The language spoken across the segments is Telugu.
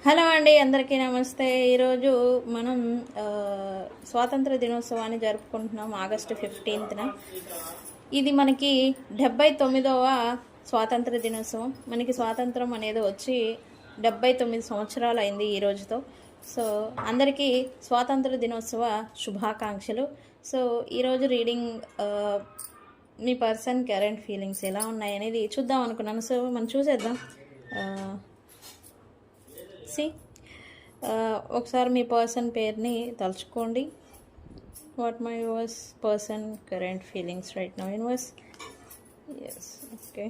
హలో అండి, అందరికీ నమస్తే. ఈరోజు మనం స్వాతంత్ర దినోత్సవాన్ని జరుపుకుంటున్నాం ఆగస్టు 15న. ఇది మనకి 79వ స్వాతంత్ర దినోత్సవం. మనకి స్వాతంత్రం అనేది వచ్చి 79 సంవత్సరాలు అయింది ఈ రోజుతో. సో అందరికీ స్వాతంత్ర దినోత్సవ శుభాకాంక్షలు. సో ఈరోజు రీడింగ్ మీ పర్సన్ కరెంట్ ఫీలింగ్స్ ఎలా ఉన్నాయి అనేది చూద్దాం అనుకున్నాను. సో మనం చూసేద్దాం. ఒకసారి మీ పర్సన్ పేరుని తలుచుకోండి. What my universe person current feelings right now universe. Yes, okay.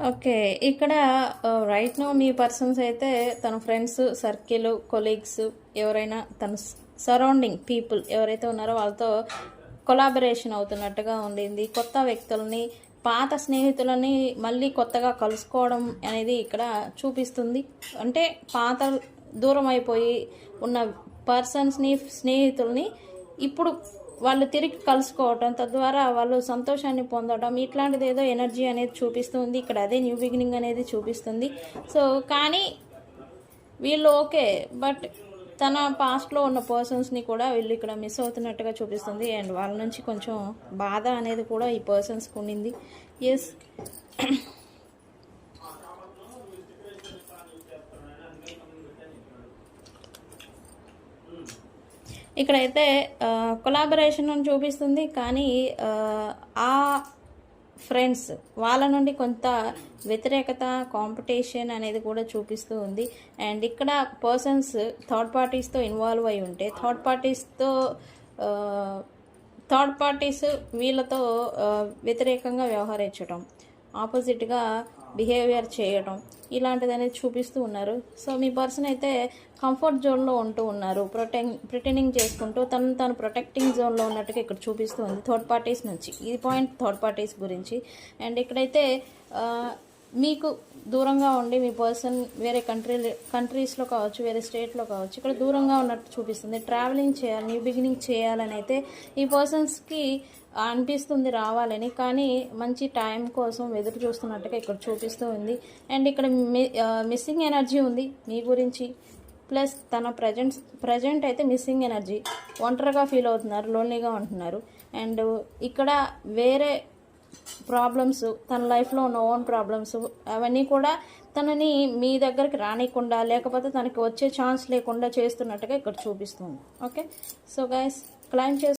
Okay, ఇక్కడ రైట్ నౌ మీ పర్సన్స్ అయితే తన ఫ్రెండ్స్ సర్కిల్, కొలీగ్స్, ఎవరైనా తన సరౌండింగ్ పీపుల్ ఎవరైతే ఉన్నారో వాళ్ళతో కొలాబరేషన్ అవుతున్నట్టుగా ఉండింది. కొత్త వ్యక్తులని, పాత స్నేహితులని మళ్ళీ కొత్తగా కలుసుకోవడం అనేది ఇక్కడ చూపిస్తుంది. అంటే పాత దూరం అయిపోయి ఉన్న పర్సన్స్ని, స్నేహితుల్ని ఇప్పుడు వాళ్ళు తిరిగి కలుసుకోవటం, తద్వారా వాళ్ళు సంతోషాన్ని పొందడం, ఇట్లాంటిది ఏదో ఎనర్జీ అనేది చూపిస్తుంది. ఇక్కడ అదే న్యూ బిగినింగ్ అనేది చూపిస్తుంది. సో కానీ వీళ్ళు ఓకే, బట్ తన పాస్ట్లో ఉన్న పర్సన్స్ని కూడా వీళ్ళు ఇక్కడ మిస్ అవుతున్నట్టుగా చూపిస్తుంది. అండ్ వాళ్ళ నుంచి కొంచెం బాధ అనేది కూడా ఈ పర్సన్స్కి ఉండింది. ఎస్, ఇక్కడైతే కొలాబరేషన్ చూపిస్తుంది. కానీ ఆ ఫ్రెండ్స్ వాళ్ళ నుండి కొంత వ్యతిరేకత, కాంపిటీషన్ అనేది కూడా చూపిస్తూ ఉంది. అండ్ ఇక్కడ పర్సన్స్ థర్డ్ పార్టీస్తో ఇన్వాల్వ్ అయి ఉంటే థర్డ్ పార్టీస్ వీళ్ళతో వ్యతిరేకంగా వ్యవహరించడం, ఆపోజిట్గా బిహేవియర్ చేయడం, ఇలాంటిది అనేది చూపిస్తూ ఉన్నారు. సో మీ పర్సన్ అయితే కంఫర్ట్ జోన్లో ఉంటూ ఉన్నారు, ప్రిటెండింగ్ చేసుకుంటూ తను ప్రొటెక్టింగ్ జోన్లో ఉన్నట్టుగా ఇక్కడ చూపిస్తూ ఉంది థర్డ్ పార్టీస్ నుంచి. ఈ పాయింట్ థర్డ్ పార్టీస్ గురించి. అండ్ ఇక్కడైతే మీకు దూరంగా ఉండి మీ పర్సన్ వేరే కంట్రీస్లో కావచ్చు, వేరే స్టేట్లో కావచ్చు, ఇక్కడ దూరంగా ఉన్నట్టు చూపిస్తుంది. ట్రావెలింగ్ చేయాలి, న్యూ బిగినింగ్ చేయాలని అయితే ఈ పర్సన్స్కి అనిపిస్తుంది రావాలని. కానీ మంచి టైం కోసం ఎదురు చూస్తున్నట్టుగా ఇక్కడ చూపిస్తూ ఉంది. అండ్ ఇక్కడ మిస్సింగ్ ఎనర్జీ ఉంది మీ గురించి. ప్లస్ తన ప్రజెంట్ అయితే మిస్సింగ్ ఎనర్జీ, ఒంటరిగా ఫీల్ అవుతున్నారు, లోన్లీగా ఉంటున్నారు. అండ్ ఇక్కడ వేరే ప్రాబ్లమ్స్, తన లైఫ్లో ఉన్న ఓన్ ప్రాబ్లమ్స్, అవన్నీ కూడా తనని మీ దగ్గరికి రానికుండా, లేకపోతే తనకి వచ్చే ఛాన్స్ లేకుండా చేస్తున్నట్టుగా ఇక్కడ చూపిస్తుంది. Okay, so guys claim